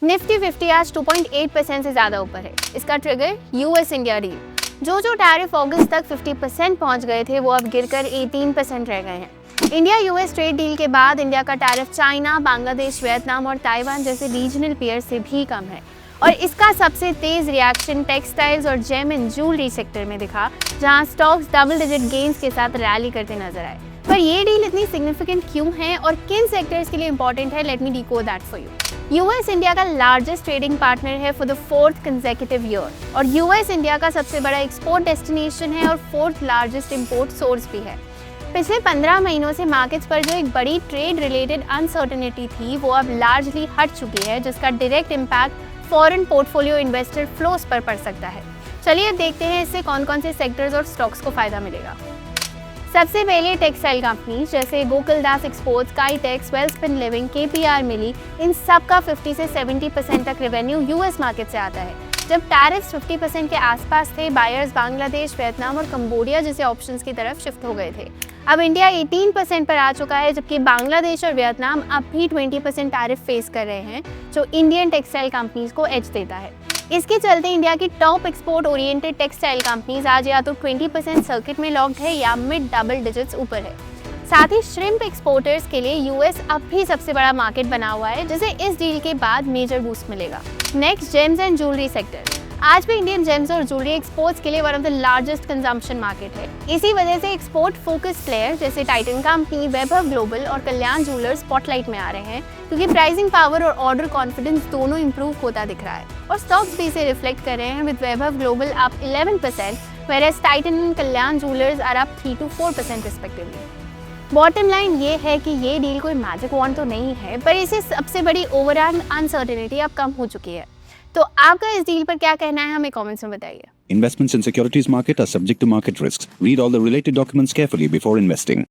Nifty 50 आज 2.8% से ज़्यादा ऊपर है। इसका ट्रिगर यूएस इंडिया डील। जो टैरिफ अगस्त तक 50% पहुंच गए थे, वो अब गिरकर 18% रह गए हैं। इंडिया यूएस ट्रेड डील के बाद इंडिया का टैरिफ चाइना, बांग्लादेश, वियतनाम और ताइवान जैसे रीजनल पेयर से भी कम है। और इसका सबसे तेज रिएक्शन टेक्सटाइल्स और जेम एंड ज्वेलरी सेक्टर में दिखा, जहां स्टॉक्स डबल डिजिट गेन्स के साथ रैली करते नजर आए। पर ये डील इतनी सिग्निफिकेंट क्यों है और किन सेक्टर्स के लिए इंपॉर्टेंट है, let me decode that for you. US India का लार्जेस्ट ट्रेडिंग पार्टनर है for the 4th consecutive year और यूएस इंडिया का सबसे बड़ा एक्सपोर्ट डेस्टिनेशन है और 4th लार्जेस्ट इंपोर्ट सोर्स भी है। पिछले 15 महीनों से मार्केट्स पर जो एक बड़ी ट्रेड रिलेटेड अनसर्टेनिटी थी, वो अब लार्जली हट चुकी है, जिसका direct impact foreign portfolio investor flows पर पड़ सकता है। चलिए देखते हैं इससे कौन कौन से सेक्टर्स और स्टॉक्स को फायदा मिलेगा। सबसे पहले टेक्सटाइल कंपनीज जैसे गोकुलदास एक्सपोर्ट्स, काईटेक्स, वेलस्पिन लिविंग, केपीआर मिली, इन सब का 50 से 70% तक रेवेन्यू यूएस मार्केट से आता है। जब टैरिफ्स 50% के आसपास थे, बायर्स बांग्लादेश, वियतनाम और कंबोडिया जैसे ऑप्शंस की तरफ शिफ्ट हो गए थे। अब इंडिया 18% पर आ चुका है, जबकि बांग्लादेश और वियतनाम अब भी 20% टैरिफ फेस कर रहे हैं, जो इंडियन टेक्सटाइल कंपनीज को एज देता है। इसके चलते इंडिया की top export oriented textile companies आज या तो 20% सर्किट में लॉक्ड है या मिड डबल डिजिट्स ऊपर है। साथ ही श्रिम्प एक्सपोर्टर्स के लिए यूएस अब भी सबसे बड़ा मार्केट बना हुआ है, जिसे इस डील के बाद मेजर बूस्ट मिलेगा। Next, James and jewellery sector. आज भी इंडियन जेम्स और ज्वेलरी एक्सपोर्ट्स के लिए one of the largest consumption market है। इसी वजह से एक्सपोर्ट फोकस प्लेयर जैसे टाइटन कंपनी, वैभव ग्लोबल और कल्याण ज्वेलर्स स्पॉटलाइट में आ रहे हैं, क्योंकि प्राइसिंग पावर और ऑर्डर कॉन्फिडेंस दोनों इंप्रूव होता दिख रहा है और स्टॉक्स भी इसे रिफ्लेक्ट कर रहे हैं, with Vaibhav global up 11%, whereas Titan and Kalyan jewellers are up 3 to 4% respectively. Bottom line ये है कि ये डील कोई मैजिक वॉन्ड तो नहीं है, पर इससे सबसे बड़ी ओवरऑल अनसर्टेनिटी अब कम हो चुकी है। तो आपका इस डील पर क्या कहना है, हमें कमेंट्स में बताइए। Investments in securities market are subject to market risks. Read all the related documents carefully before investing.